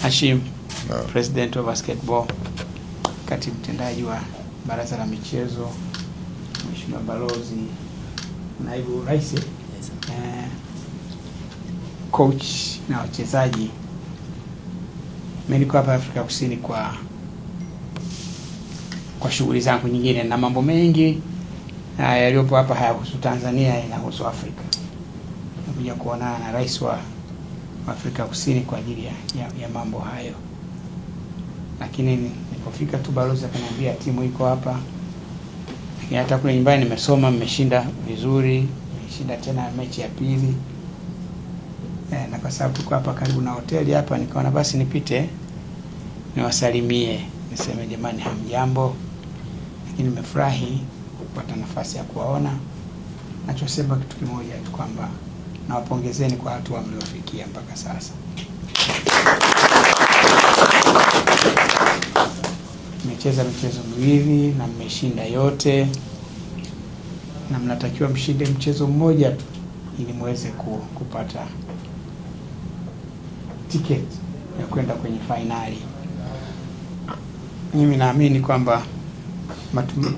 Hashim, President wa basketball, katibu mtendaji wa baraza la michezo, Mheshimiwa Balozi, naibu rais, coach na wachezaji. Mimi niko hapa Afrika Kusini kwa shughuli zangu nyingine, na mambo mengi yaliyopo hapa hayahusu Tanzania, yanahusu Afrika. Nakuja kuonana na rais wa Afrika Kusini kwa ajili ya mambo hayo. Lakini nilipofika tu balozi akaniambia timu iko hapa. Lakini hata kule nyumbani nimesoma, mmeshinda vizuri, mmeshinda tena mechi ya pili. Na kwa sababu tuko hapa karibu na hoteli hapa, nikaona basi nipite niwasalimie, niseme jamani hamjambo. Lakini nimefurahi kupata nafasi ya kuwaona. Nachosema kitu kimoja tu kwamba nawapongezeni kwa hatua mliofikia mpaka sasa. Mmecheza michezo miwili na mmeshinda yote, na mnatakiwa mshinde mchezo mmoja tu ili muweze kupata tiketi ya kwenda kwenye finali. Mimi naamini kwamba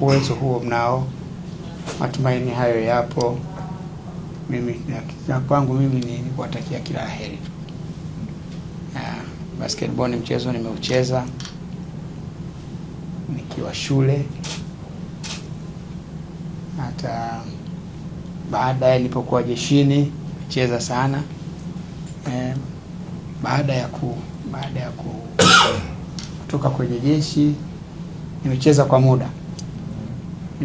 uwezo huo mnao, matumaini hayo yapo. Mimi na kwangu mimi ni kuwatakia kila heri. Basketball ni mchezo nimeucheza nikiwa shule, hata baadaye nilipokuwa jeshini cheza sana. Baada ya kutoka kwenye jeshi nimecheza kwa muda.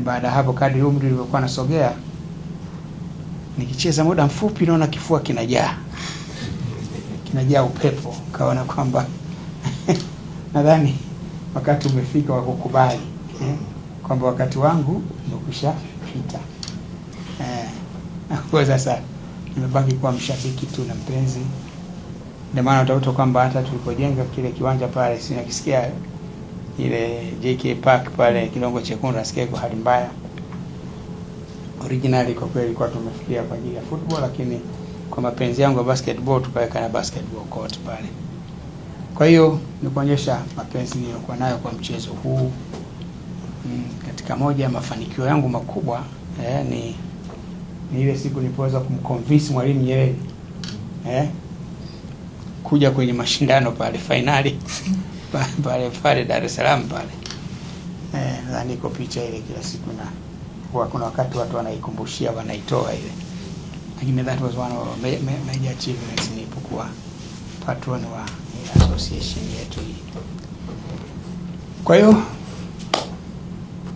Baada hapo kadri umri ulivyokuwa nasogea, nikicheza muda mfupi naona kifua kinajaa upepo. Kaona kwamba nadhani wakati umefika wa kukubali kwamba wakati wangu umekwisha pita. Kwa sasa nimebaki kuwa mshabiki tu na mpenzi. Ndio maana utakuta kwamba hata tulipojenga kile kiwanja pale, sinakisikia ile JK Park pale Kidongo Chekundu, nasikia iko hali mbaya. Originally kwa kweli ilikuwa tumefikia kwa ajili ya football, lakini kwa mapenzi yangu ya basketball tukaweka na basketball court pale. Kwa hiyo ni kuonyesha mapenzi niliyokuwa nayo kwa mchezo huu. Katika moja ya mafanikio yangu makubwa ni ile siku nilipoweza kumconvince Mwalimu Nyerere kuja kwenye mashindano pale finali pale Dar es Salaam pale. Na niko picha ile kila siku, na huwa kuna wakati watu wanaikumbushia, wanaitoa ile. Lakini that was one of major achievements nilipokuwa patron wa association yetu hii. Kwa hiyo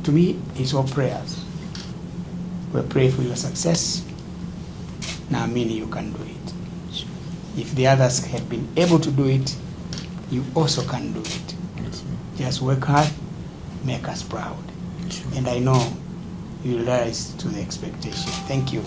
to me it's all prayers. We pray for your success. Naamini you can do it. If the others have been able to do it, you also can do it. Just work hard, make us proud. And I know you will rise to the expectation. Thank you.